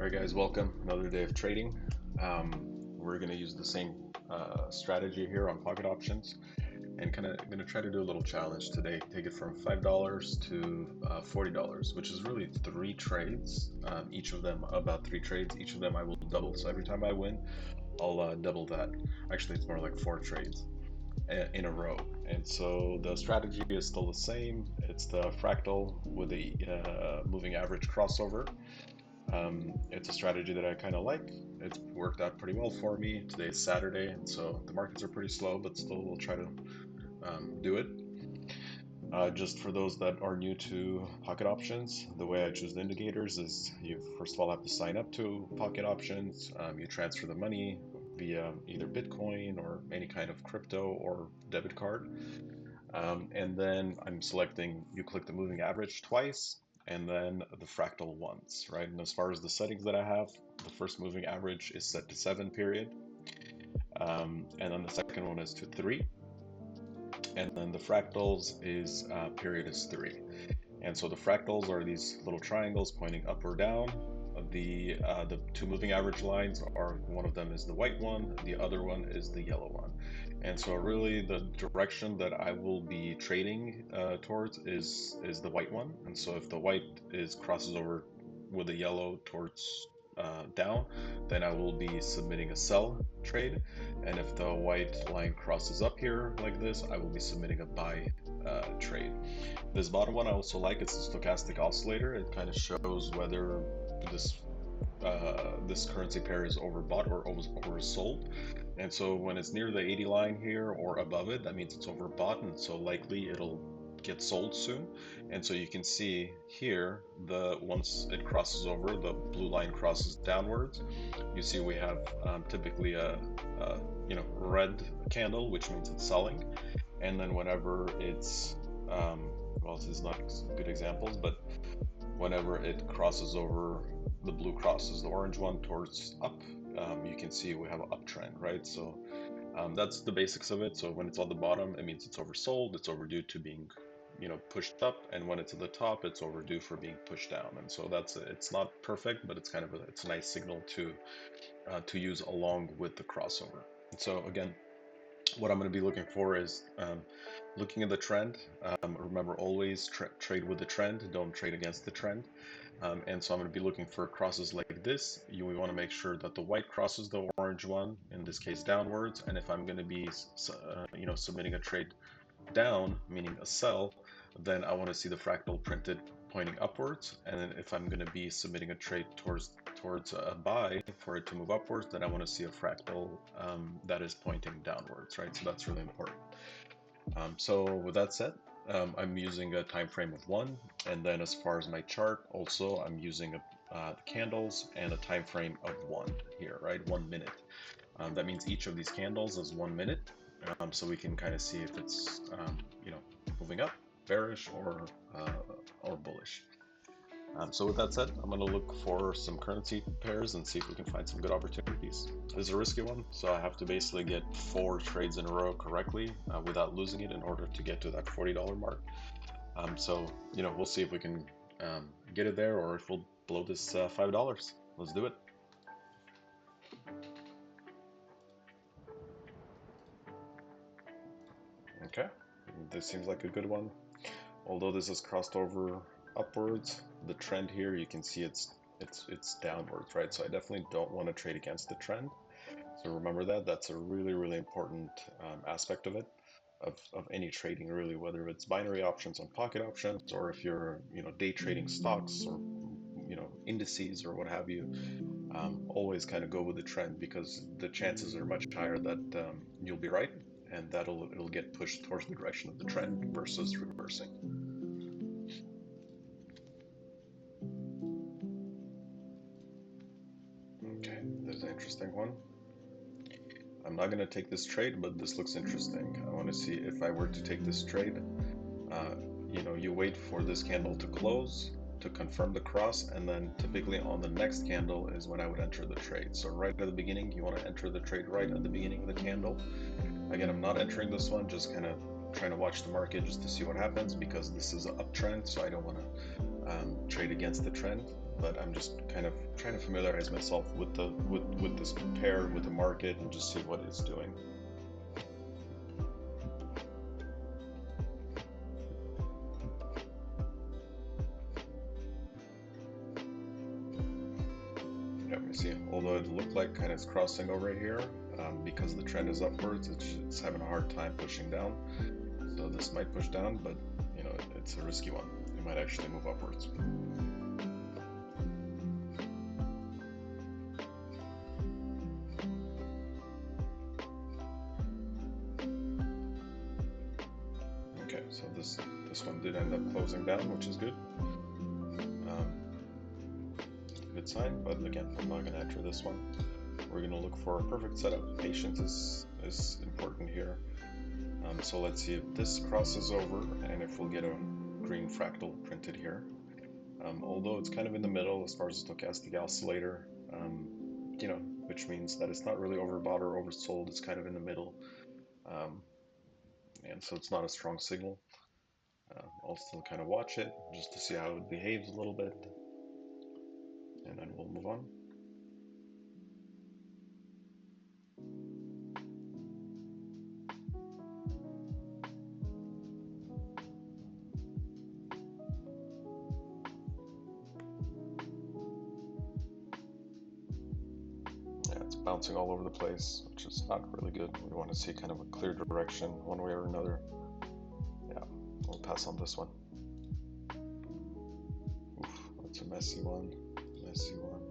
All right, guys, welcome. Another day of trading. We're going to use the same strategy here on pocket options and kind of going to try to do a little challenge today. Take it from $5 to $40, which is really three trades. Each of them about three trades. Each of them I will double. So every time I win, I'll double that. Actually, it's more like four trades in a row. And so the strategy is still the same. It's the fractal with the moving average crossover. It's a strategy that I kind of like. It's worked out pretty well for me. Today is Saturday, and so the markets are pretty slow, but still we'll try to do it. Just for those that are new to pocket options, the way I choose the indicators is you first of all have to sign up to pocket options. You transfer the money via either Bitcoin or any kind of crypto or debit card. And then I'm selecting, you click the moving average twice, and then the fractal once, right? And as far as the settings that I have, the first moving average is set to 7 period. And then the second one is to 3. And then the fractals is period is 3. And so the fractals are these little triangles pointing up or down. The two moving average lines are, one of them is the white one, the other one is the yellow one. And so really the direction that I will be trading towards is the white one. And so if the white crosses over with the yellow towards down, then I will be submitting a sell trade. And if the white line crosses up here like this, I will be submitting a buy trade. This bottom one I also like. It's a stochastic oscillator. It kind of shows whether this currency pair is overbought or oversold. And so when it's near the 80 line here or above it, that means it's overbought, and so likely it'll get sold soon. And so you can see here, once it crosses over, the blue line crosses downwards. You see we have typically a red candle, which means it's selling. And then whenever it's well, this is not good examples, but whenever it crosses over, the blue crosses the orange one towards up, you can see we have an uptrend, right? So that's the basics of it. So when it's on the bottom, it means it's oversold, it's overdue to being pushed up, and when it's at the top, it's overdue for being pushed down. And so it's not perfect, but it's kind of it's a nice signal to use along with the crossover. And so again, what I'm going to be looking for is looking at the trend. Remember, always trade with the trend, don't trade against the trend. And so I'm going to be looking for crosses like this. We want to make sure that the white crosses the orange one, in this case downwards. And if I'm going to be submitting a trade down, meaning a sell, then I want to see the fractal printed pointing upwards. And then if I'm going to be submitting a trade towards a buy for it to move upwards, then I want to see a fractal that is pointing downwards, right? So that's really important. So with that said, I'm using a time frame of 1, and then as far as my chart, also I'm using the candles and a time frame of 1 here, right? 1 minute. That means each of these candles is 1 minute, so we can kind of see if it's moving up, bearish, or bullish. So with that said, I'm going to look for some currency pairs and see if we can find some good opportunities. This is a risky one, so I have to basically get 4 trades in a row correctly without losing it in order to get to that $40 mark. So we'll see if we can get it there, or if we'll blow this $5. Let's do it. Okay, this seems like a good one. Although this has crossed over upwards, the trend here, you can see it's downwards, right? So I definitely don't want to trade against the trend. So remember that's a really important aspect of it, of any trading, really, whether it's binary options on pocket options, or if you're day trading stocks or indices or what have you. Always kind of go with the trend, because the chances are much higher that you'll be right, and it'll get pushed towards the direction of the trend versus reversing. Okay, there's an interesting one. I'm not going to take this trade, but this looks interesting. I want to see if I were to take this trade. You wait for this candle to close to confirm the cross, and then typically on the next candle is when I would enter the trade. So right at the beginning, you want to enter the trade right at the beginning of the candle. Again, I'm not entering this one, just kind of trying to watch the market just to see what happens, because this is an uptrend, so I don't want to trade against the trend. but I'm just kind of trying to familiarize myself with this pair, with the market, and just see what it's doing. Yeah, we see, although it looked like kind of it's crossing over here, because the trend is upwards, it's having a hard time pushing down. So this might push down, but you know, it's a risky one. It might actually move upwards. Okay, so this one did end up closing down, which is good. Good sign, but again, I'm not going to enter this one. We're going to look for a perfect setup. Patience is important here. So let's see if this crosses over and if we'll get a green fractal printed here. Although it's kind of in the middle as far as stochastic oscillator, you know, which means that it's not really overbought or oversold. It's kind of in the middle, and so it's not a strong signal. I'll still kind of watch it just to see how it behaves a little bit, and then we'll move on. Yeah, it's bouncing all over the place, which is not really good. We want to see kind of a clear direction one way or another. Yeah, we'll pass on this one. Oof, that's a messy one. Messy one.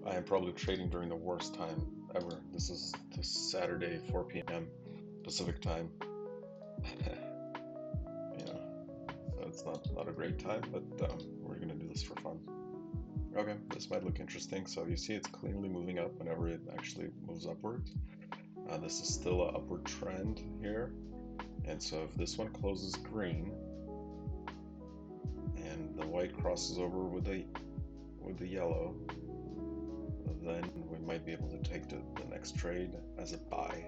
I am probably trading during the worst time ever. This is this Saturday, 4 p.m. Pacific time. You know, so it's not a great time, but we're gonna do this for fun. Okay, this might look interesting. So you see it's clearly moving up whenever it actually moves upwards. This is still an upward trend here. And so if this one closes green and the white crosses over with the yellow, then we might be able to take the next trade as a buy.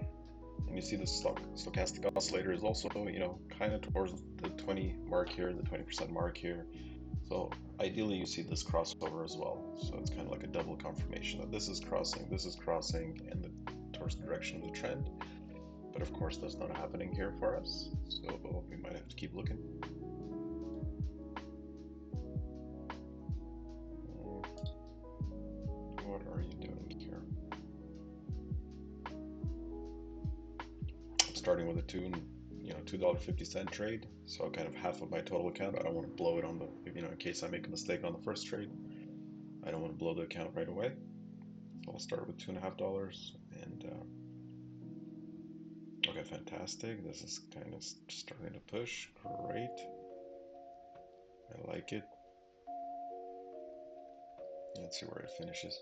And you see the stochastic oscillator is also, you know, kind of towards the 20 mark here, the 20% mark here. So ideally you see this crossover as well. So it's kind of like a double confirmation that this is crossing, and towards the direction of the trend. But of course that's not happening here for us. So we might have to keep looking. What are you doing here? I'm starting with a $2.50 trade, so kind of half of my total account. I don't want to blow it on the, in case I make a mistake on the first trade, I don't want to blow the account right away. So I'll start with $2.50, and okay, fantastic. This is kind of starting to push. Great. I like it. Let's see where it finishes.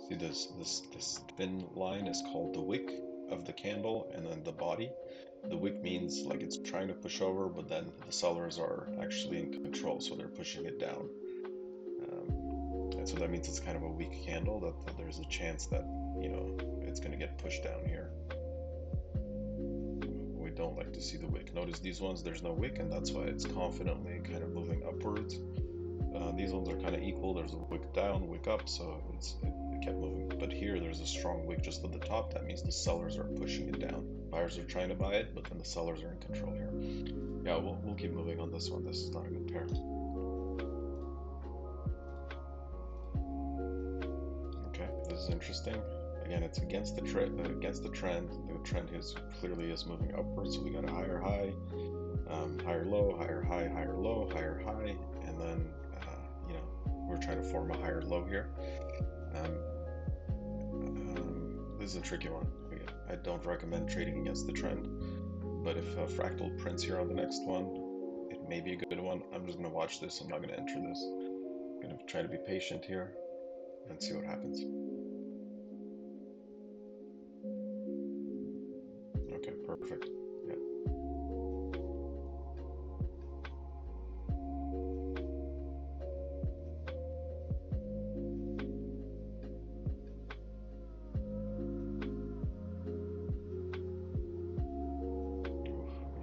See this thin line is called the wick of the candle, and then the body. The wick means like it's trying to push over, but then the sellers are actually in control, so they're pushing it down. And so that means it's kind of a weak candle, that there's a chance that, it's going to get pushed down here. We don't like to see the wick. Notice these ones, there's no wick, and that's why it's confidently kind of moving upwards. These ones are kind of equal. There's a wick down, wick up, so it kept moving. But here, there's a strong wick just at the top. That means the sellers are pushing it down. Buyers are trying to buy it, but then the sellers are in control here. Yeah, we'll keep moving on this one. This is not a good pair. Okay, this is interesting. Again, it's against the trend. The trend is clearly moving upwards. So we got a higher high, higher low, higher high, higher low, higher high, and then we're trying to form a higher low here. This is a tricky one. I don't recommend trading against the trend, but if Fractal prints here on the next one, it may be a good one. I'm just going to watch this. I'm not going to enter this. I'm going to try to be patient here and see what happens. Okay, perfect. Yeah.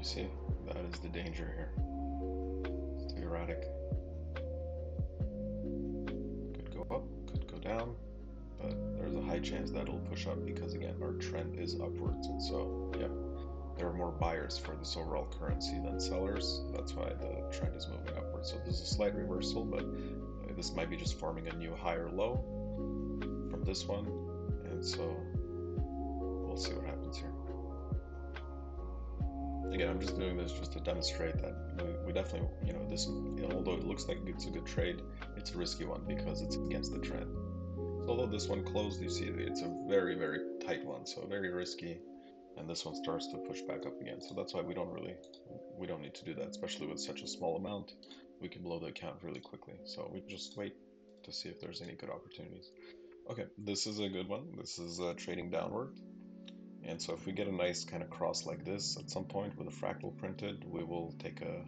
You see, that is the danger here. It's too erratic. Could go up, could go down, but there's a high chance that it'll push up because again, our trend is upwards, and so, yeah, there are more buyers for this overall currency than sellers. That's why the trend is moving upwards. So this is a slight reversal, but this might be just forming a new higher low from this one, and so we'll see what happens here. Again, I'm just doing this just to demonstrate that we definitely, you know, this, although it looks like it's a good trade, it's a risky one because it's against the trend. So although this one closed, you see it's a very, very tight one, so very risky, and this one starts to push back up again. So that's why we don't need to do that, especially with such a small amount. We can blow the account really quickly. So we just wait to see if there's any good opportunities. Okay, this is a good one. This is trading downward. And so if we get a nice kind of cross like this at some point with a fractal printed, we will take a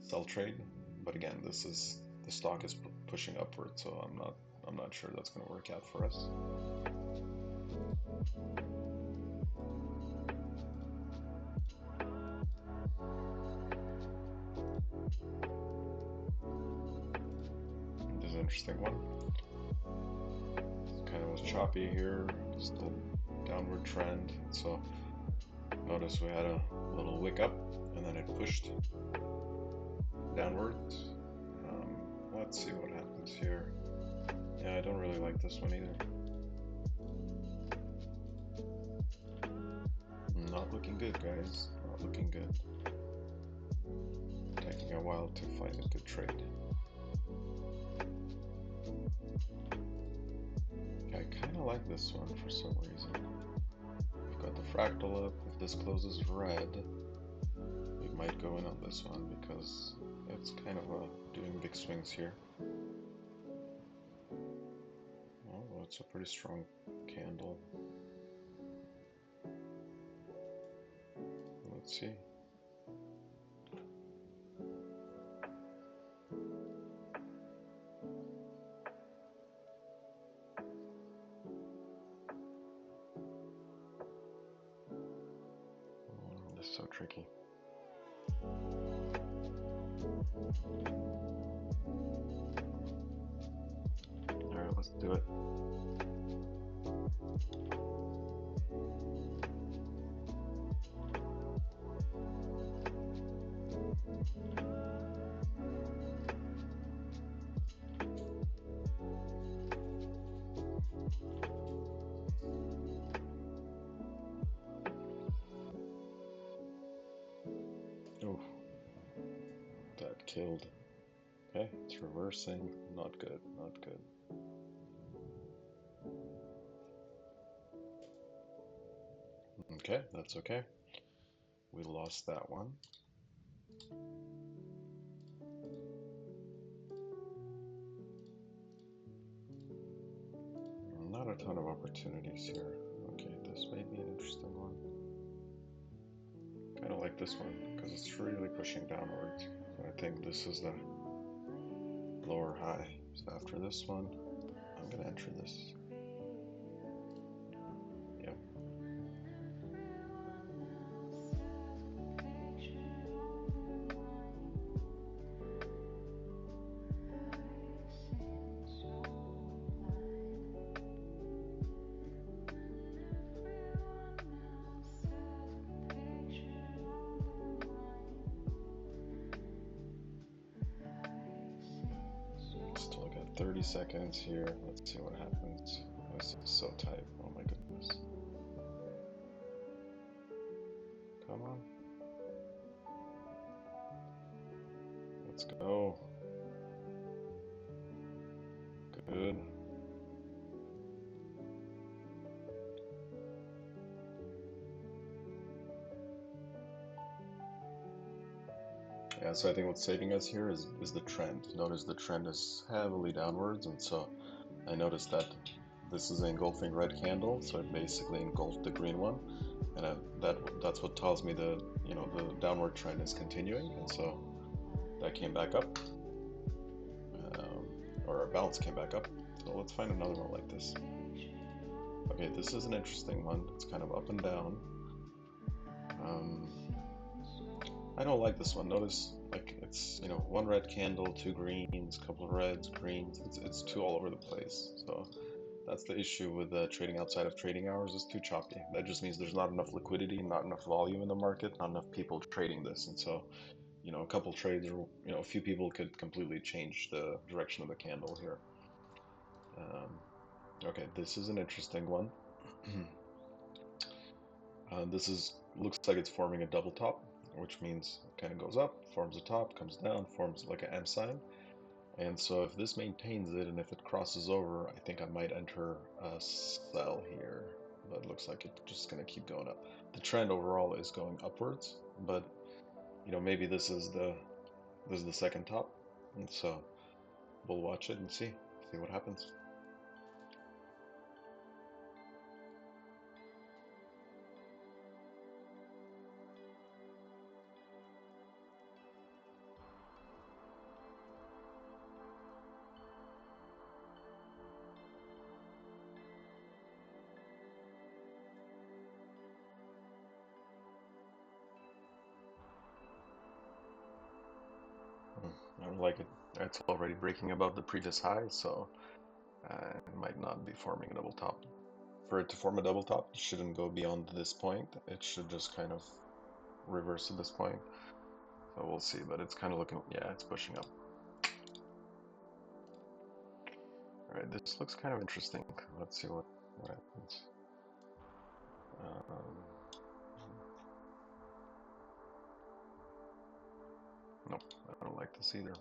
sell trade. But again, this is, the stock is pushing upward, so I'm not sure that's going to work out for us. This is an interesting one. It kind of was choppy here, still downward trend. So notice we had a little wick up and then it pushed downwards. Let's see what happens here. Yeah, I don't really like this one either. Not looking good, guys. Not looking good. Taking a while to find a good trade. I kind of like this one for some reason. We've got the fractal up. If this closes red, we might go in on this one because it's kind of doing big swings here. Oh, it's a pretty strong candle. Let's see. This is so tricky. Alright, let's do it. Oh, that killed. Okay, it's reversing. Not good, not good. Okay, that's okay. We lost that one. Not a ton of opportunities here. Okay, this may be an interesting one. Kind of like this one because it's really pushing downwards. So I think this is the lower high. So after this one, I'm going to enter this. Yep. Still got 30 seconds here. Let's see what happens. This is so tight. Oh my goodness. Come on. Let's go. Good. Yeah, so I think what's saving us here is the trend. Notice the trend is heavily downwards, and so I noticed that this is an engulfing red candle, so it basically engulfed the green one, and that's what tells me the downward trend is continuing, and so that came back up, or a bounce came back up. So let's find another one like this. Okay, this is an interesting one. It's kind of up and down. I don't like this one. Notice, like, it's, you know, one red candle, two greens, couple of reds, greens. It's too all over the place. So that's the issue with trading outside of trading hours. It's too choppy. That just means there's not enough liquidity, not enough volume in the market, not enough people trading this. And so, you know, a couple trades or, you know, a few people could completely change the direction of the candle here. Okay, this is an interesting one. This is looks like it's forming a double top, which means it kind of goes up, forms a top, comes down, forms like an M sign. And so if this maintains it and if it crosses over, I think I might enter a sell here. But it looks like it's just going to keep going up. The trend overall is going upwards, but you know, maybe this is the second top. And so we'll watch it and see what happens. I don't like it. It's already breaking above the previous high, so it might not be forming a double top. For it to form a double top, it shouldn't go beyond this point. It should just kind of reverse at this point. So we'll see, but it's kind of looking, yeah, it's pushing up. All right, this looks kind of interesting. Let's see what happens. Nope, I don't like this either.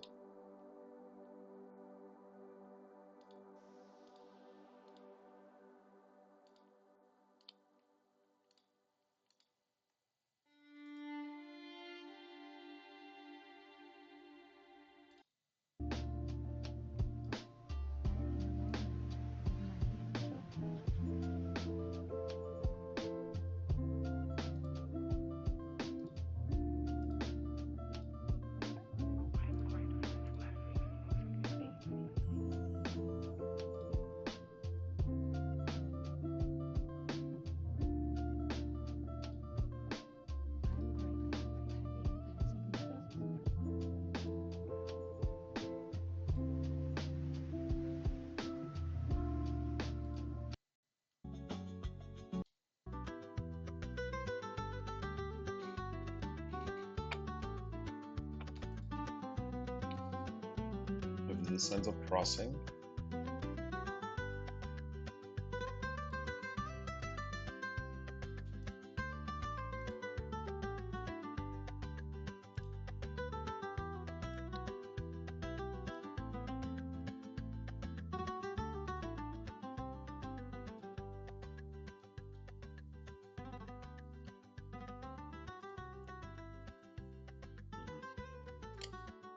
If this ends up crossing,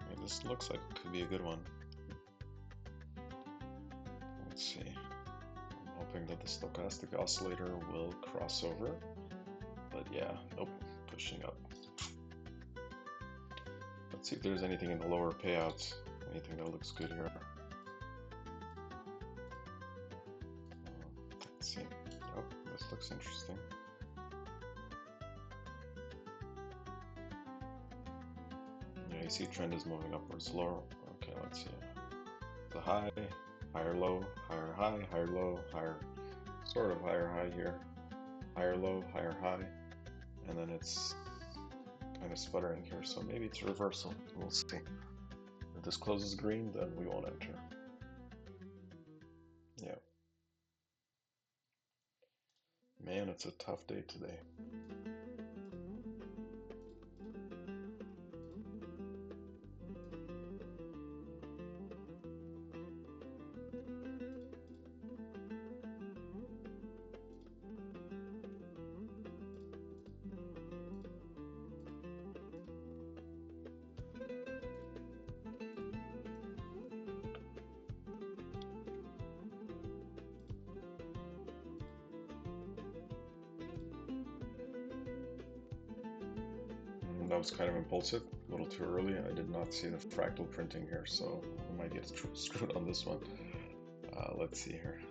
yeah, this looks like it could be a good one. Let's see. I'm hoping that the stochastic oscillator will cross over. But yeah, nope, pushing up. Let's see if there's anything in the lower payouts. Anything that looks good here. Let's see. Oh, this looks interesting. Yeah, you see trend is moving upwards lower. Okay, let's see. The high, higher low, higher high, higher low, higher, sort of higher high here. Higher low, higher high. And then it's kind of sputtering here, so maybe it's a reversal. We'll see. If this closes green, then we won't enter. Yeah. Man, it's a tough day today. That was kind of impulsive, a little too early. I did not see the fractal printing here, so we might get screwed on this one. Let's see here.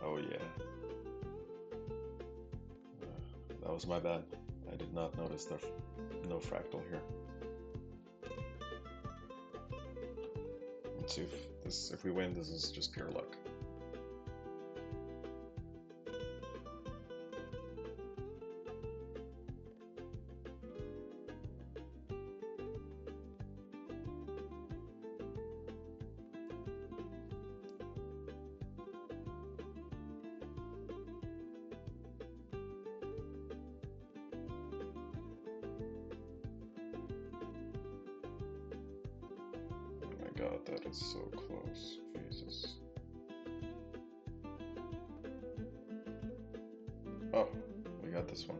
Oh yeah. That was my bad. I did not notice the no fractal here. Let's see if we win, this is just pure luck. God, that is so close. Jesus. Oh, we got this one.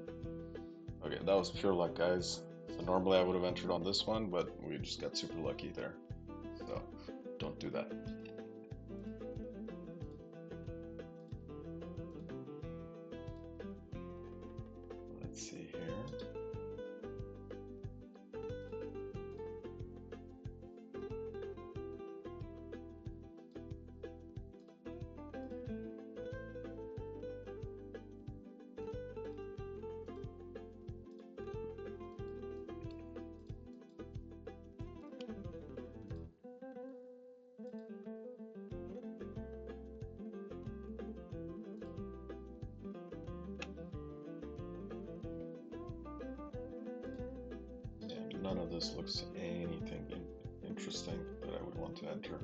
Okay, that was pure luck, guys. So normally I would have entered on this one, but we just got super lucky there. So don't do that. Let's see here. None of this looks anything interesting that I would want to enter.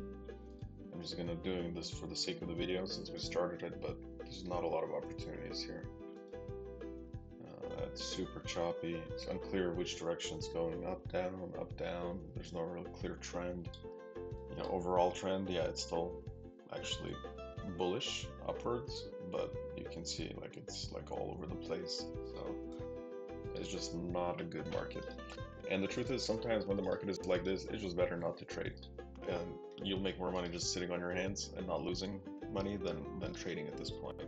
I'm just gonna doing this for the sake of the video since we started it, but there's not a lot of opportunities here. It's super choppy. It's unclear which direction it's going, up, down, up, down. There's no real clear trend. You know, overall trend, yeah, it's still actually bullish upwards, but you can see like it's like all over the place. So it's just not a good market. And the truth is, sometimes when the market is like this, it's just better not to trade. And you'll make more money just sitting on your hands and not losing money than trading at this point.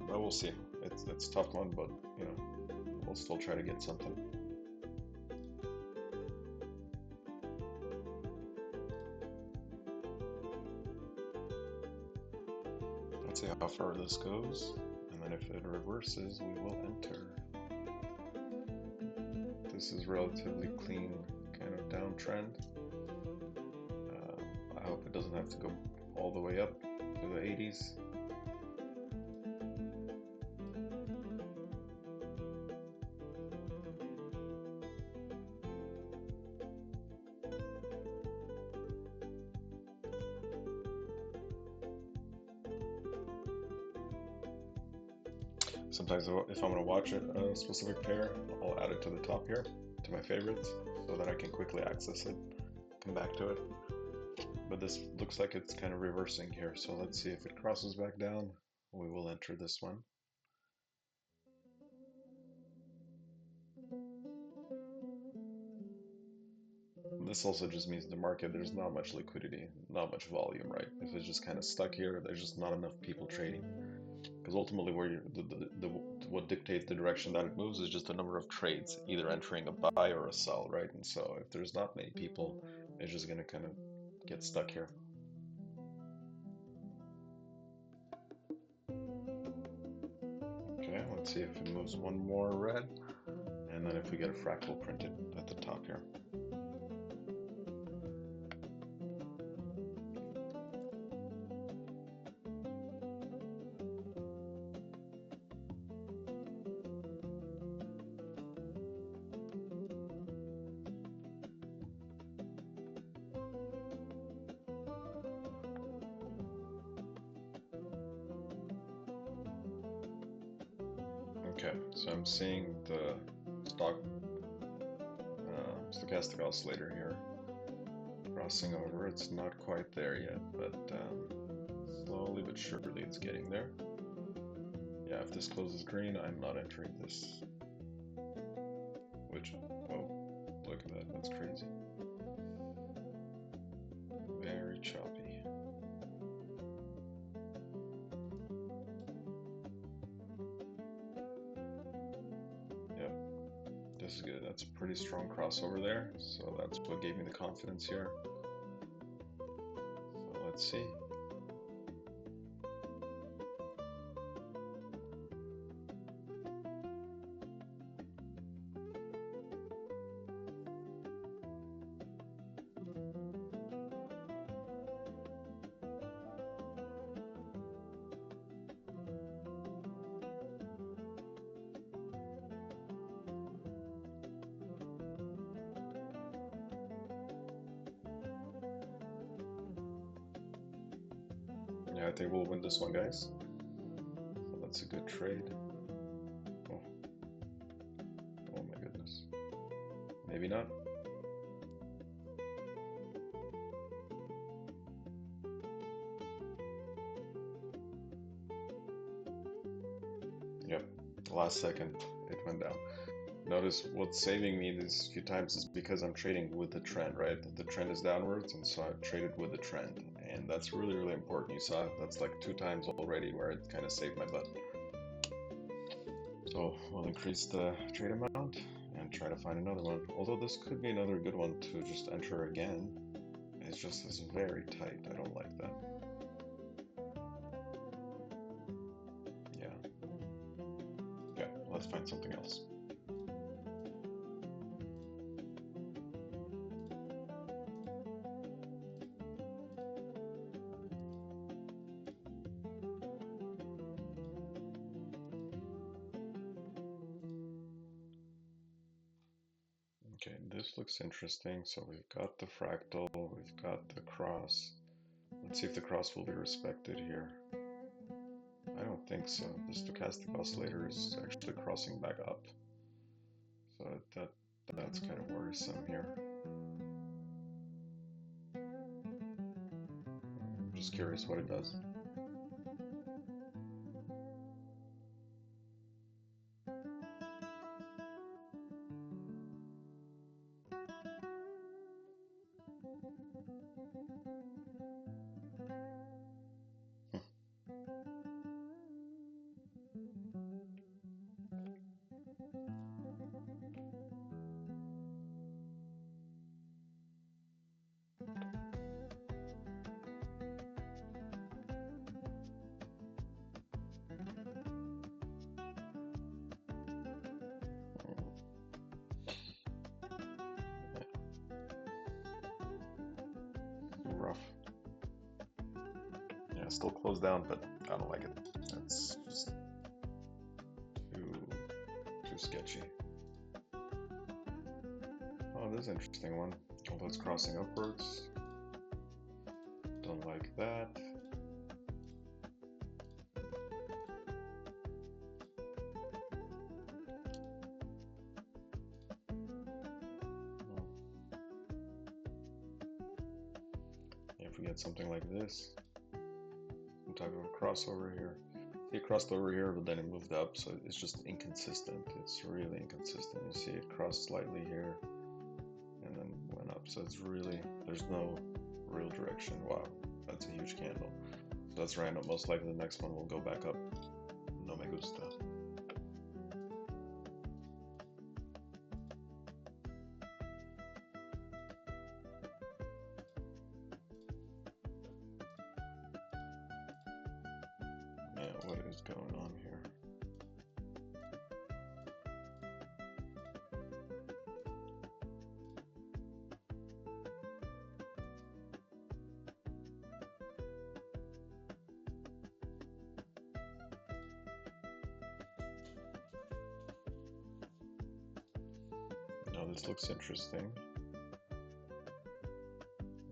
But we'll see. It's a tough one, but you know, we'll still try to get something. Let's see how far this goes, and then if it reverses, we will enter. This is relatively clean, kind of downtrend. I hope it doesn't have to go all the way up to the 80s. Sometimes if I'm going to watch a specific pair, I'll add it to the top here, to my favorites, so that I can quickly access it, come back to it. But this looks like it's kind of reversing here, so let's see if it crosses back down. We will enter this one. This also just means the market, there's not much liquidity, not much volume, right? If it's just kind of stuck here, there's just not enough people trading. Because ultimately, where what dictates the direction that it moves is just the number of trades, either entering a buy or a sell, right? And so if there's not many people, it's just going to kind of get stuck here. Okay, let's see if it moves one more red, and then if we get a fractal printed at the top here. Okay, so I'm seeing the stochastic oscillator here crossing over. It's not quite there yet, but slowly but surely it's getting there. Yeah, if this closes green, I'm not entering this. Which, oh, look at that, that's crazy. Very choppy. This is good. That's a pretty strong crossover there, so that's what gave me the confidence here. So let's see. Yeah, I think we'll win this one, guys. So that's a good trade. Oh, oh my goodness. Maybe not. Yep, last second it went down. Notice what's saving me these few times is because I'm trading with the trend, right? The trend is downwards, and so I've traded with the trend. And that's really, really important. You saw that's like 2 times already where it kind of saved my butt. So we'll increase the trade amount and try to find another one. Although this could be another good one to just enter again. It's just it's very tight. I don't like that. Yeah. Yeah, let's find something else. Okay, this looks interesting. So we've got the fractal, we've got the cross. Let's see if the cross will be respected here. I don't think so. The stochastic oscillator is actually crossing back up. So that's kind of worrisome here. I'm just curious what it does. Rough. Yeah, still closed down, but I don't like it. That's just too sketchy. Oh, this is an interesting one. Although it's crossing upwards. Don't like that. If we get something like this, some type of a crossover here. See, it crossed over here, but then it moved up, so it's just inconsistent. It's really inconsistent. You see it crossed slightly here, and then went up. So it's really, there's no real direction. Wow, that's a huge candle. So that's random. Most likely the next one will go back up. No me gusta. Yeah, what is going on here? Now this looks interesting.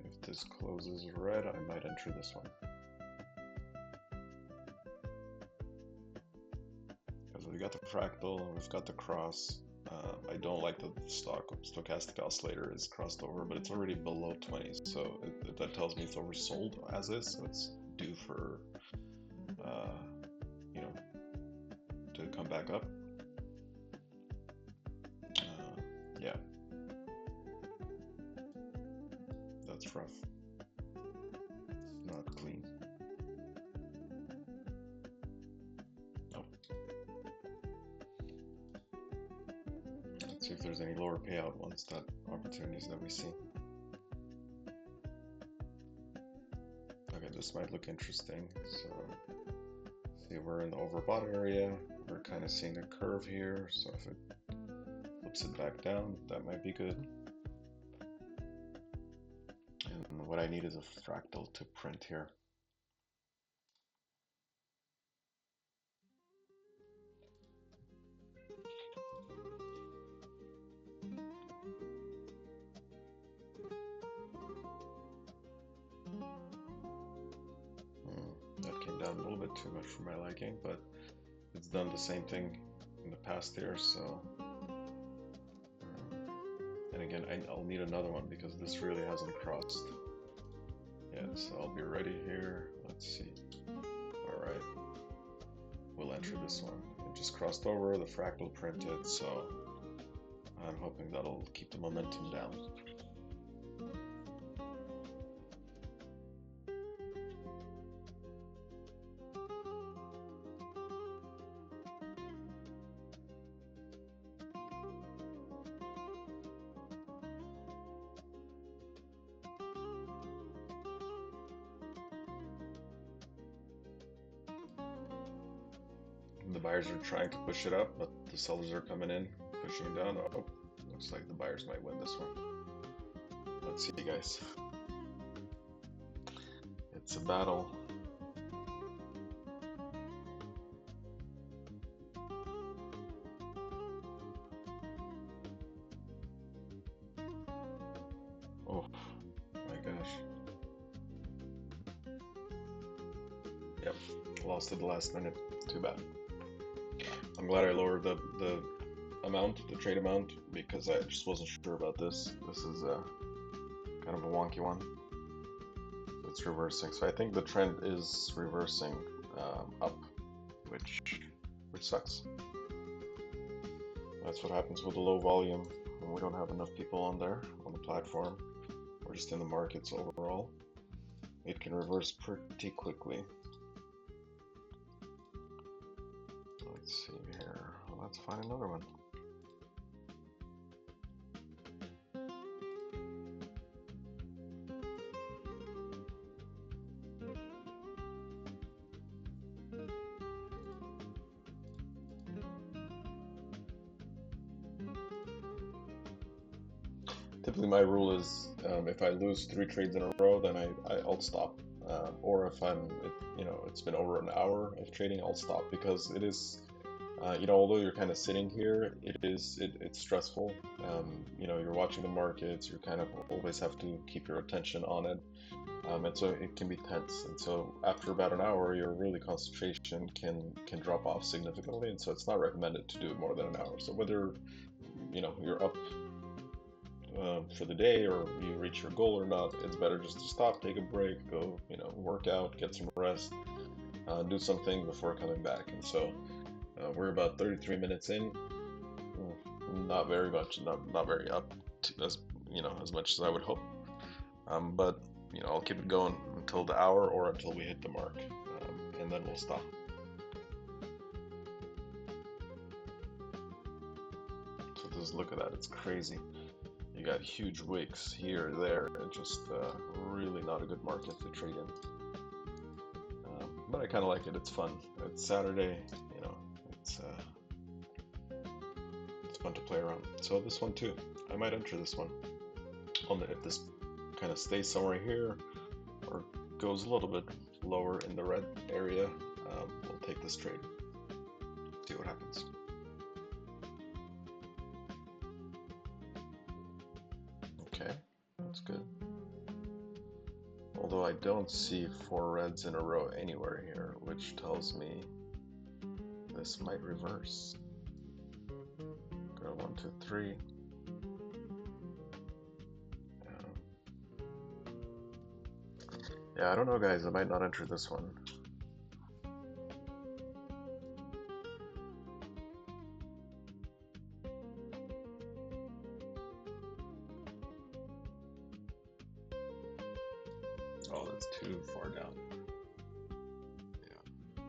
If this closes red, I might enter this one. Because we got the fractal, we've got the cross. I don't like the stochastic oscillator is crossed over, but it's already below 20, so that tells me it's oversold as is, so it's due for, you know, to come back up. Yeah, that's rough. It's not clean. Nope. Let's see if there's any lower payout ones, that opportunities that we see. Okay, this might look interesting. So, see, we're in the overbought area. We're kind of seeing a curve here. So if it flips it back down, that might be good. And what I need is a fractal to print here. bit too much for my liking, but it's done the same thing in the past here, so and again I'll need another one because this really hasn't crossed yet, so I'll be ready here. Let's see. Alright, we'll enter this one. It just crossed over, the fractal printed, so I'm hoping that'll keep the momentum down. The buyers are trying to push it up, but the sellers are coming in, pushing it down. Oh, looks like the buyers might win this one. Let's see, guys. It's a battle. Oh my gosh. Yep, lost at the last minute. Too bad. I'm glad I lowered the amount, the trade amount, because I just wasn't sure about this. This is kind of a wonky one. It's reversing, so I think the trend is reversing up, which sucks. That's what happens with a low volume when we don't have enough people on there on the platform, or just in the markets overall. It can reverse pretty quickly. Let's see here. Well, let's find another one. Typically my rule is if I lose 3 trades in a row, then I'll stop. Or if it's been over an hour of trading, I'll stop, because it is, although you're kind of sitting here, it's stressful. You're watching the markets, you kind of always have to keep your attention on it. And so it can be tense. And so after about an hour, your really concentration can drop off significantly. And so it's not recommended to do it more than an hour. So whether, you're up for the day or you reach your goal or not, it's better just to stop, take a break, go, work out, get some rest, do something before coming back. And so we're about 33 minutes in, not very much, not very up to, as much as I would hope. But I'll keep it going until the hour or until we hit the mark, and then we'll stop. So just look at that, it's crazy. You got huge wicks here, there, and just really not a good market to trade in. But I kind of like it. It's fun. It's Saturday, it's fun to play around. So this one too, I might enter this one. If this kind of stays somewhere here or goes a little bit lower in the red area, we'll take this trade. See what happens. Okay, that's good. Although I don't see 4 reds in a row anywhere here, which tells me this might reverse. Go 1, 2, 3. Yeah, I don't know, guys. I might not enter this one. Oh, that's too far down. Yeah.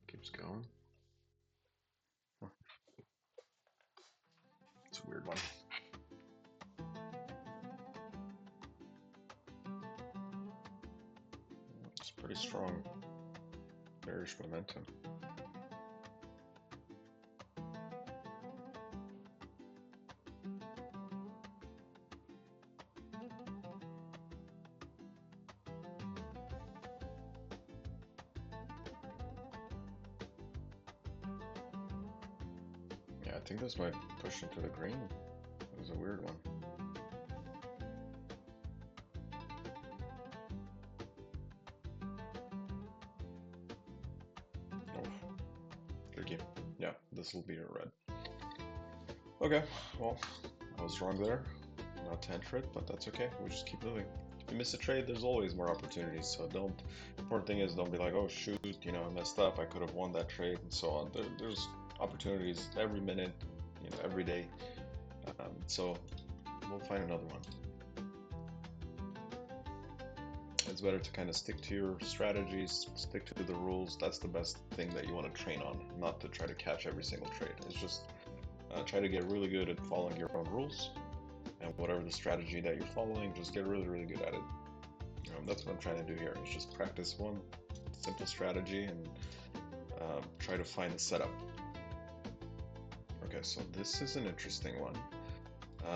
Keeps going. Huh. It's a weird one. It's pretty strong bearish momentum. Yeah, I think this might push into the green. It was a weird one. you. Yeah, this will be your red. Okay, well, I was wrong there. Not to enter it, but that's okay. We just keep moving. If you miss a trade, there's always more opportunities. So don't. The important thing is don't be like, oh shoot, you know, I messed up. I could have won that trade, and so on. There's opportunities every minute, you know, every day. So we'll find another one. It's better to kind of stick to your strategies, stick to the rules. That's the best thing that you want to train on, not to try to catch every single trade. It's just try to get really good at following your own rules, and whatever the strategy that you're following, just get really, really good at it. That's what I'm trying to do here, is just practice one simple strategy and try to find the setup. Okay, so this is an interesting one.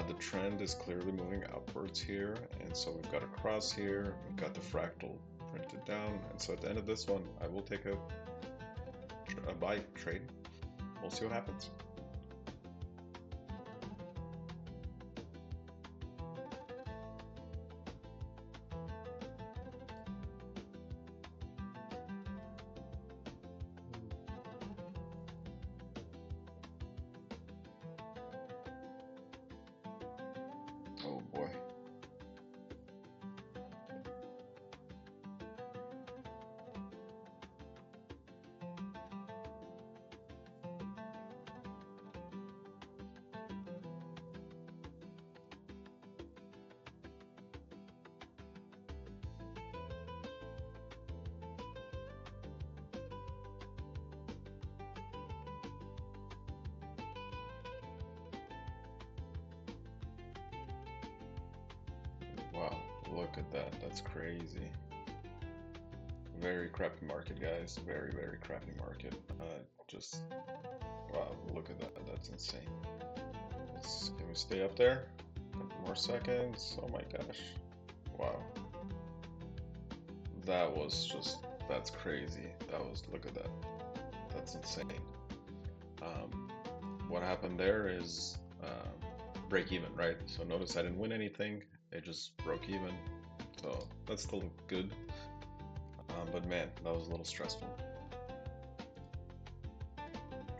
The trend is clearly moving upwards here, and so we've got a cross here, we've got the fractal printed down, and so at the end of this one, I will take a buy trade. We'll see what happens. Oh boy. Wow, look at that. That's crazy. Very crappy market, guys. Very, very crappy market. Just, wow, look at that. That's insane. Can we stay up there? A couple more seconds. Oh my gosh. Wow. That was just, that's crazy. Look at that. That's insane. What happened there is break even, right? So notice I didn't win anything. It just broke even. So that's still good. But man, that was a little stressful.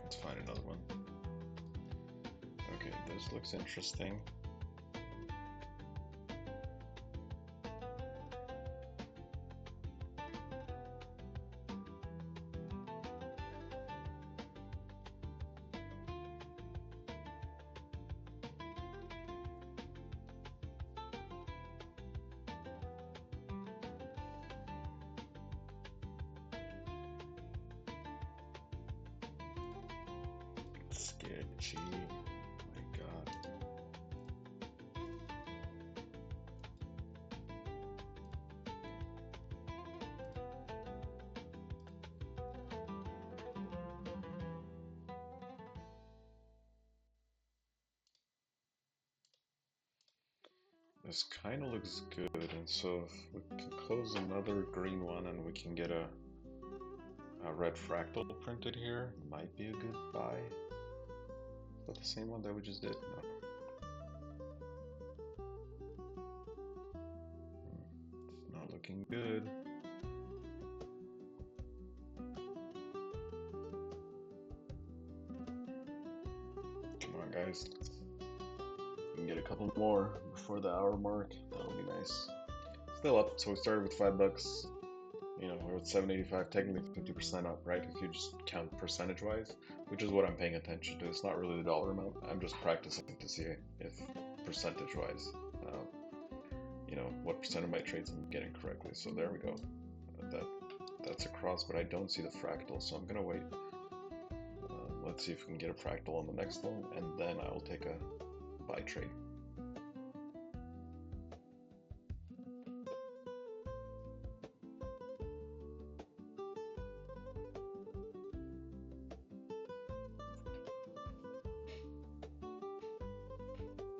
Let's find another one. Okay, this looks interesting. Sketchy. Oh my god. This kind of looks good, and so if we can close another green one and we can get a red fractal printed here, might be a good buy. Is that the same one that we just did? No. It's not looking good. Come on, guys. We can get a couple more before the hour mark. That'll be nice. Still up, so we started with $5. You know, we're at 785, technically 50% up, right? If you just count percentage-wise, which is what I'm paying attention to. It's not really the dollar amount. I'm just practicing to see if percentage-wise, you know, what percent of my trades I'm getting correctly. So there we go. That's a cross, but I don't see the fractal, so I'm gonna wait. Let's see if we can get a fractal on the next one, and then I will take a buy trade.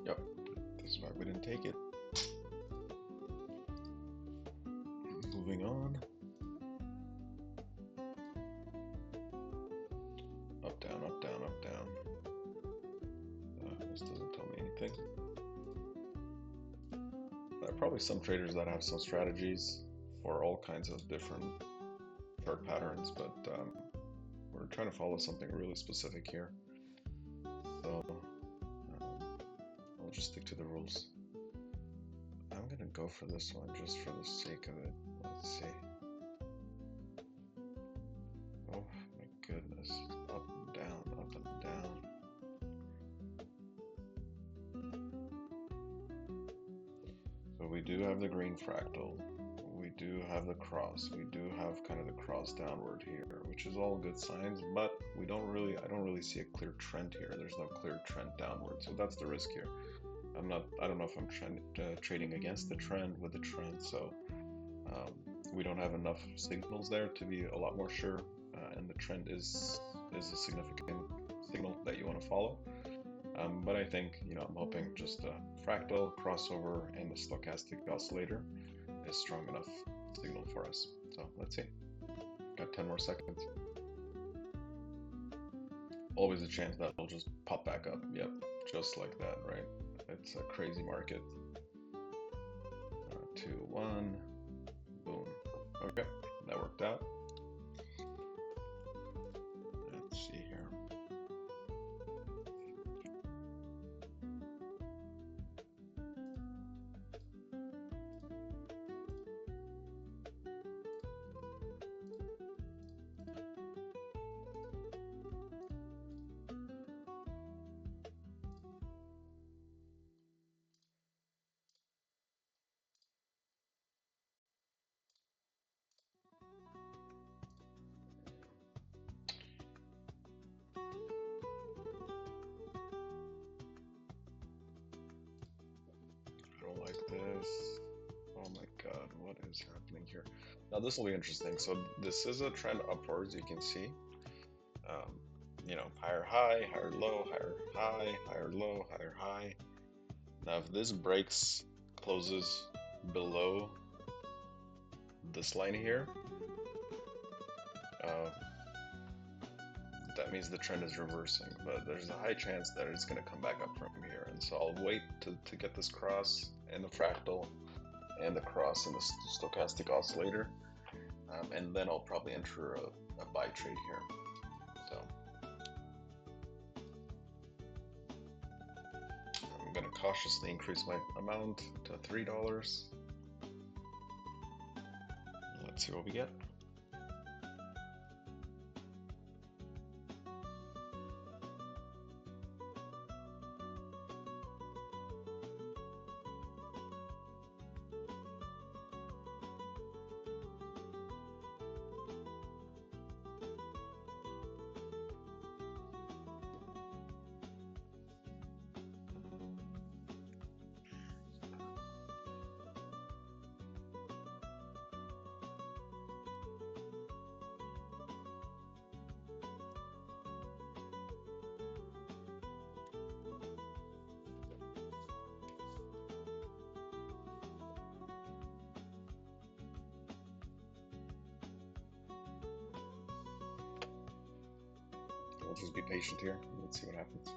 Yep, this is why we didn't take it. Moving on. Up, down, up, down, up, down. This doesn't tell me anything. There are probably some traders that have some strategies for all kinds of different chart patterns, but we're trying to follow something really specific here. So I'll just stick to the rules. I'm gonna go for this one just for the sake of it. Let's see. Oh my goodness. Up and down, up and down. So we do have the green fractal. We do have the cross. We do have kind of the cross downward here, which is all good signs, but I don't really see a clear trend here. There's no clear trend downward. So that's the risk here. I don't know if I'm trading against the trend, with the trend. So we don't have enough signals there to be a lot more sure. And the trend is a significant signal that you want to follow. But I think, I'm hoping just a fractal, crossover, and the stochastic oscillator is strong enough signal for us. So let's see. Got 10 more seconds. Always a chance that it'll just pop back up. Yep, just like that, right? It's a crazy market. 2, 1, boom. Okay, that worked out. Let's see here. Like this. Oh my god, what is happening here? Now this will be interesting. So this is a trend upwards, you can see. Higher high, higher low, higher high, higher low, higher high. Now if this breaks, closes below this line here, that means the trend is reversing, but there's a high chance that it's going to come back up from here. And so I'll wait to get this cross and the fractal and the cross and the stochastic oscillator, and then I'll probably enter a buy trade here. So I'm going to cautiously increase my amount to $3. Let's see what we get. We'll just be patient here. Let's see what happens.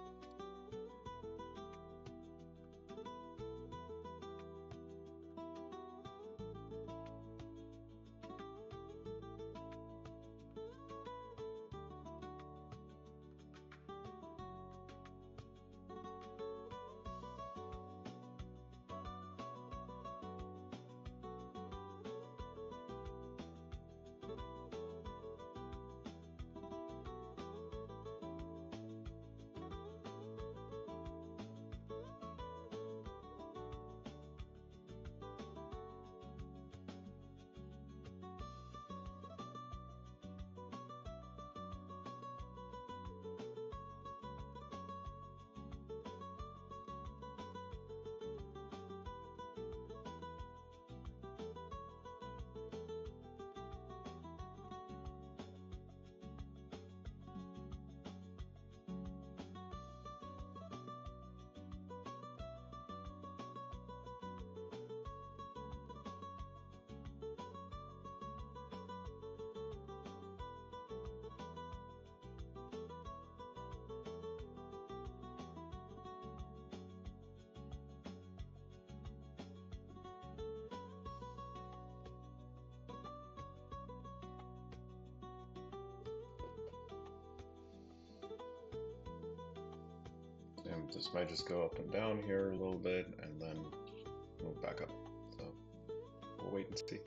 This might just go up and down here a little bit and then move back up. So we'll wait and see.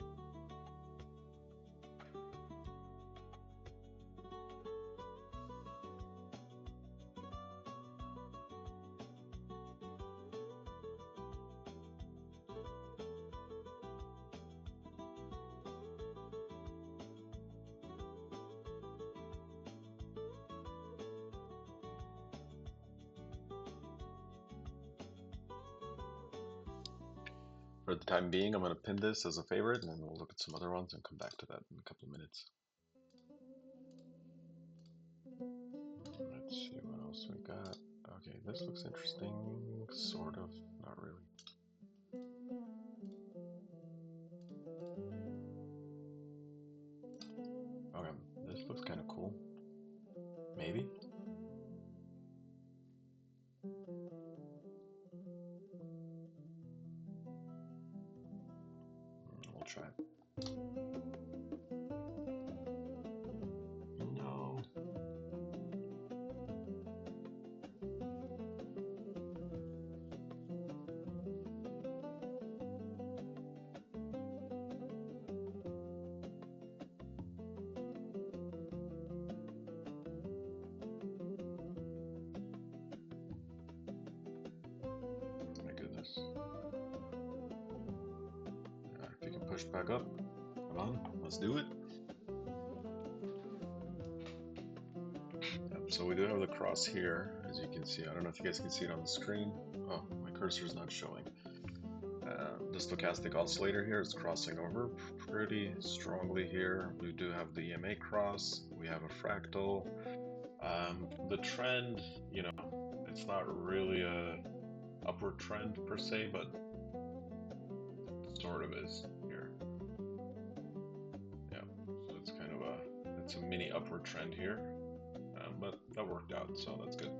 For the time being, I'm going to pin this as a favorite, and then we'll look at some other ones and come back to that in a couple of minutes. Let's see what else we got. Okay, this looks interesting, sort of, not really. Okay, this looks kind of cool. Maybe? We'll try it. No. My goodness. If you can push back up. Come on, let's do it. So we do have the cross here, as you can see. I don't know if you guys can see it on the screen. Oh, my cursor's not showing. The stochastic oscillator here is crossing over pretty strongly here. We do have the EMA cross. We have a fractal. The trend, you know, it's not really a upward trend per se, but sort of is here. Yeah, so it's kind of it's a mini upward trend here, but that worked out, so that's good.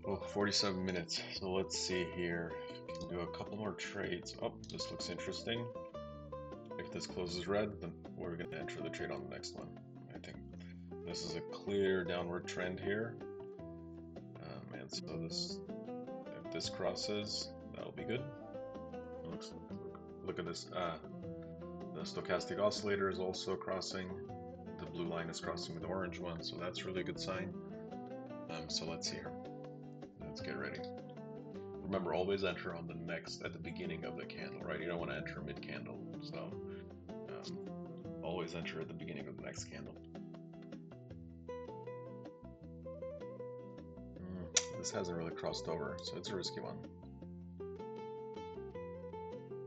Oh, 47 minutes. So let's see here. Can do a couple more trades. Oh, this looks interesting. If this closes red, then we're going to enter the trade on the next one. I think this is a clear downward trend here. And so this, if this crosses, that'll be good. Look at this. The stochastic oscillator is also crossing. The blue line is crossing with the orange one, so that's really a good sign. So let's see here. Let's get ready. Remember, always enter on the next, at the beginning of the candle, right? You don't want to enter mid-candle, so always enter at the beginning of the next candle. This hasn't really crossed over, so it's a risky one.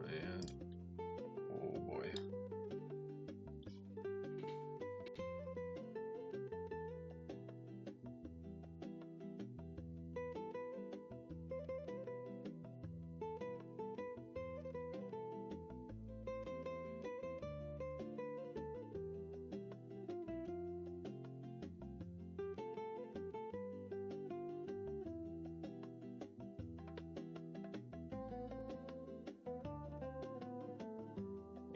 And, oh boy.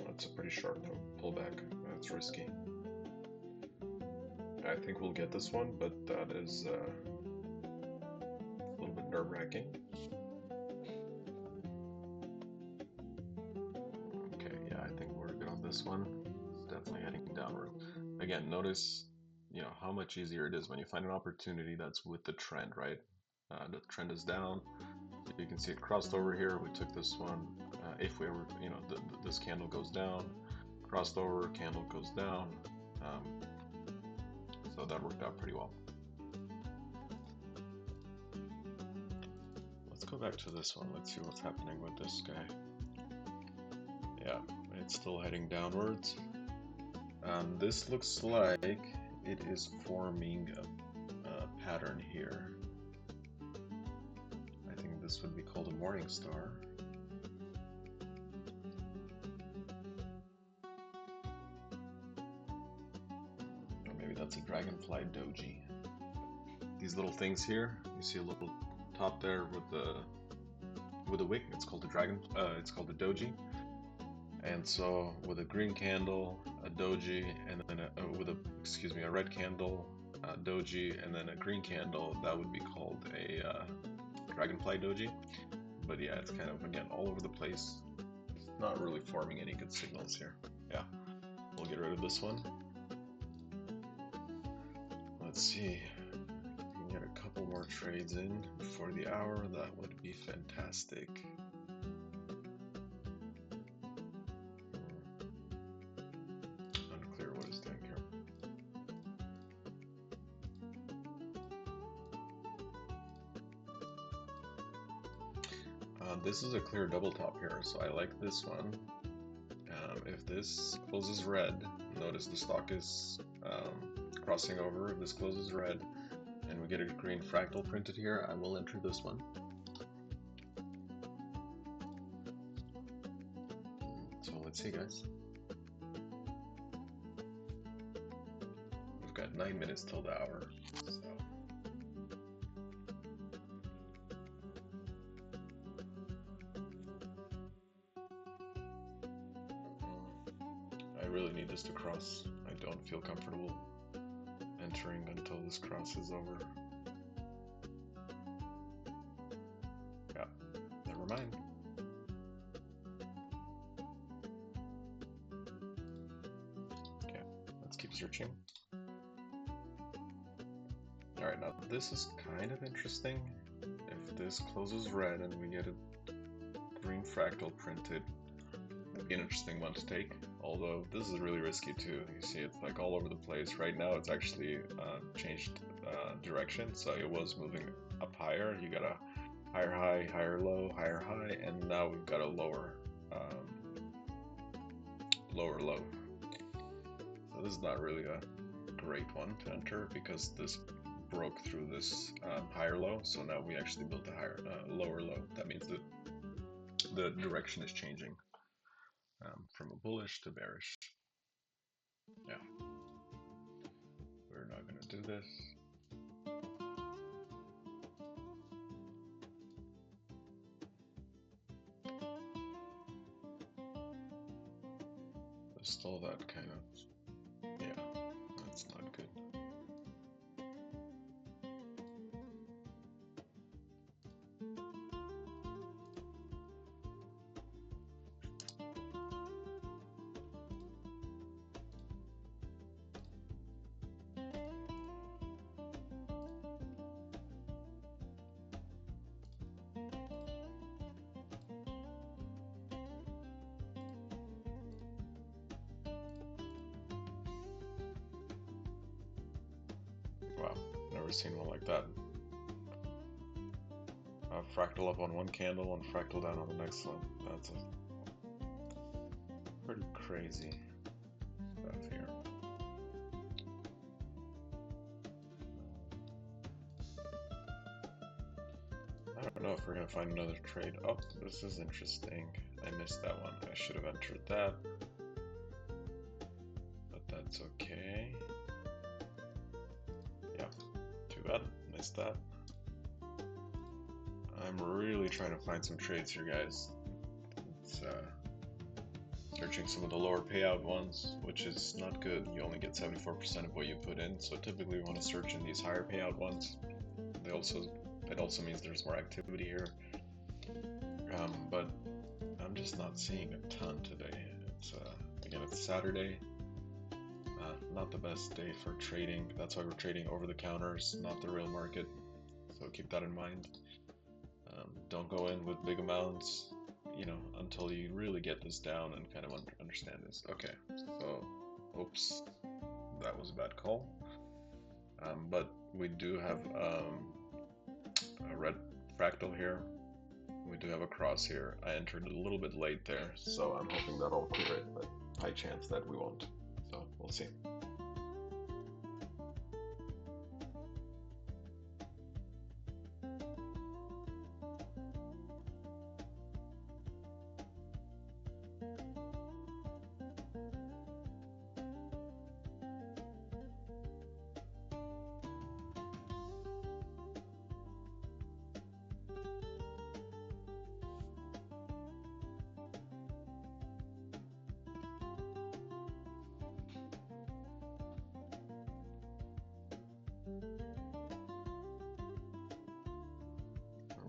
That's a pretty sharp pullback. That's risky. I think we'll get this one, but that is a little bit nerve-wracking. Okay, yeah, I think we're good on this one. It's definitely heading downward. Again, notice, you know, how much easier it is when you find an opportunity that's with the trend, right? The trend is down. You can see it crossed over here. We took this one. If we ever, you know, this candle goes down, crossed over, candle goes down. So that worked out pretty well. Let's go back to this one. Let's see what's happening with this guy. Yeah, it's still heading downwards. This looks like it is forming a pattern here. I think this would be called a morning star. Or maybe that's a dragonfly doji. These little things here, you see a little top there with the wick. It's called a dragon. It's called a doji. And so with a green candle, a doji, and then with a red candle, doji, and then a green candle, that would be called a dragonfly doji. But yeah, it's kind of, again, all over the place. It's not really forming any good signals here. Yeah, we'll get rid of this one. Let's see, if we can get a couple more trades in before the hour, that would be fantastic. Unclear what it's doing here. This is a clear double top here, so I like this one. If this closes red, notice the stock is crossing over. If this closes red and we get a green fractal printed here, I will enter this one. So let's see, guys. We've got 9 minutes till the hour. So. I really need this to cross. I don't feel comfortable entering until this crosses over. Yeah, never mind. Okay, let's keep searching. Alright, now this is kind of interesting. If this closes red and we get a green fractal printed, it'd be an interesting one to take. Although this is really risky too. You see it's like all over the place. Right now it's actually changed direction, so it was moving up higher. You got a higher high, higher low, higher high, and now we've got a lower lower low. So this is not really a great one to enter because this broke through this higher low, so now we actually built a higher lower low. That means that the direction is changing from a bullish to bearish. Yeah, we're not going to do this. Just all that kind of, yeah, that's not good. Wow, never seen one like that. Fractal up on one candle and fractal down on the next one. That's a pretty crazy stuff here. I don't know if we're gonna find another trade. Oh, this is interesting. I missed that one. I should have entered that. But that's okay. Yeah, too bad. Missed that. I'm really trying to find some trades here, guys. It's searching some of the lower payout ones, which is not good. You only get 74% of what you put in, so typically we want to search in these higher payout ones. It also means there's more activity here. But I'm just not seeing a ton today. It's again, it's Saturday. Not the best day for trading. That's why we're trading over the counters, not the real market. So keep that in mind. Don't go in with big amounts, you know, until you really get this down and kind of understand this. Okay, so, oops, that was a bad call. But we do have a red fractal here. We do have a cross here. I entered a little bit late there, so I'm hoping that'll clear it, but high chance that we won't. So we'll see.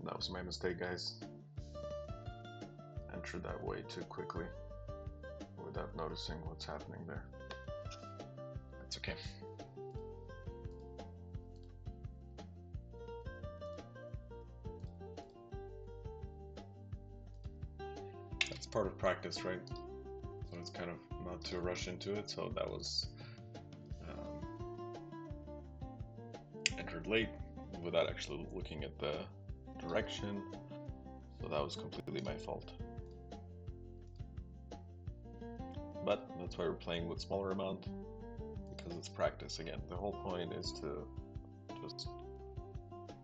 That was my mistake, guys. Entered that way too quickly without noticing what's happening there. It's okay. That's part of practice, right? So it's kind of not to rush into it. So that was entered late without actually looking at the direction. So that was completely my fault. But that's why we're playing with smaller amount, because it's practice again. The whole point is to just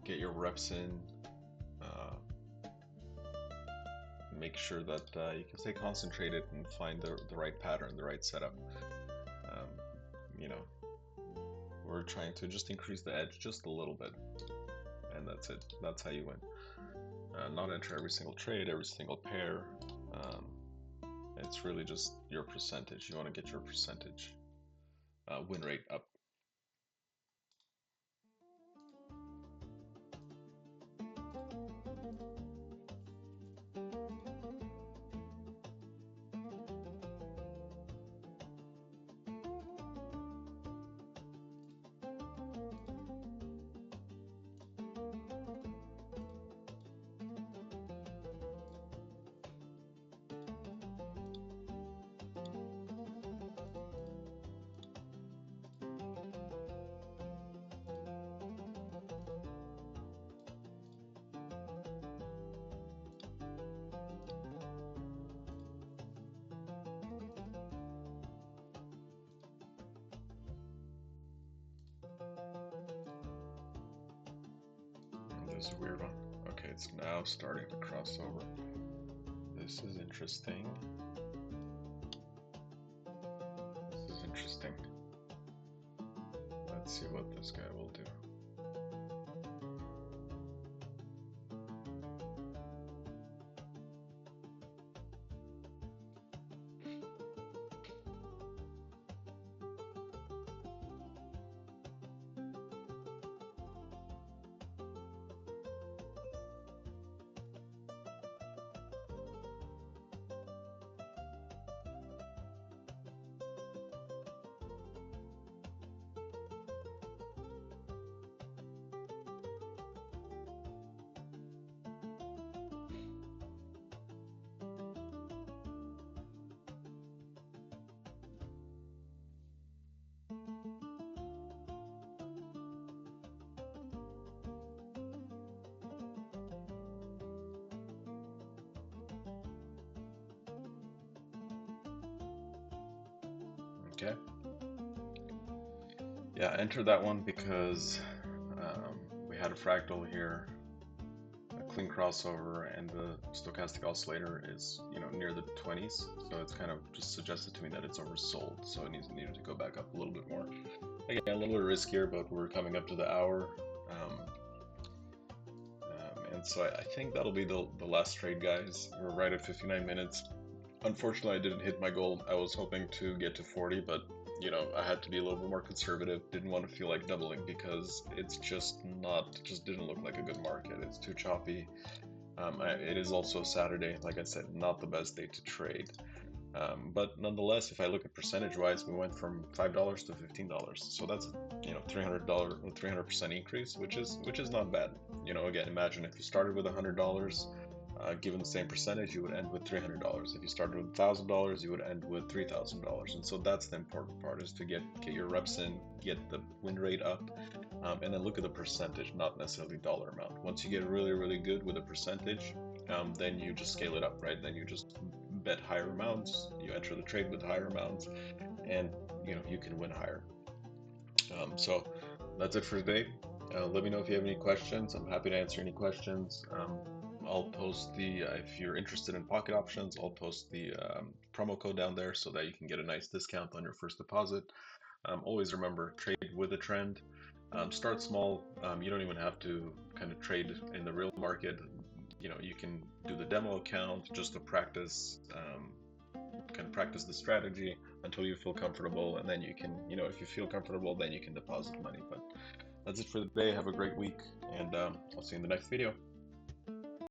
get your reps in, make sure that you can stay concentrated and find the right pattern, the right setup. You know, we're trying to just increase the edge just a little bit, and that's it. That's how you win. Not enter every single trade, every single pair. It's really just your percentage. You want to get your percentage win rate up. This is a weird one. Okay, it's now starting to cross over. This is interesting. This is interesting. Let's see what this guy will do. Okay. Yeah, enter that one because we had a fractal here, a clean crossover, and the stochastic oscillator is, near the 20s. So it's kind of just suggested to me that it's oversold. So it needed to go back up a little bit more. Again, a little bit riskier, but we're coming up to the hour. And so I think that'll be the last trade, guys. We're right at 59 minutes. Unfortunately, I didn't hit my goal. I was hoping to get to 40, but I had to be a little bit more conservative. Didn't want to feel like doubling because it's just didn't look like a good market. It's too choppy. It is also Saturday, like I said, not the best day to trade. But nonetheless, if I look at percentage-wise, we went from $5 to $15. So that's $300, 300% increase, which is not bad. Again, imagine if you started with $100. Given the same percentage, you would end with $300. If you started with $1,000, you would end with $3,000. And so that's the important part, is to get your reps in, get the win rate up, and then look at the percentage, not necessarily dollar amount. Once you get really, really good with a percentage, then you just scale it up, right? Then you just bet higher amounts, you enter the trade with higher amounts, and you can win higher. So that's it for today. Let me know if you have any questions. I'm happy to answer any questions. I'll post if you're interested in pocket options, I'll post the promo code down there so that you can get a nice discount on your first deposit. Always remember, trade with a trend. Start small. You don't even have to kind of trade in the real market. You can do the demo account just to practice, kind of practice the strategy until you feel comfortable, and then you can, if you feel comfortable, then you can deposit money. But that's it for the day. Have a great week, and I'll see you in the next video.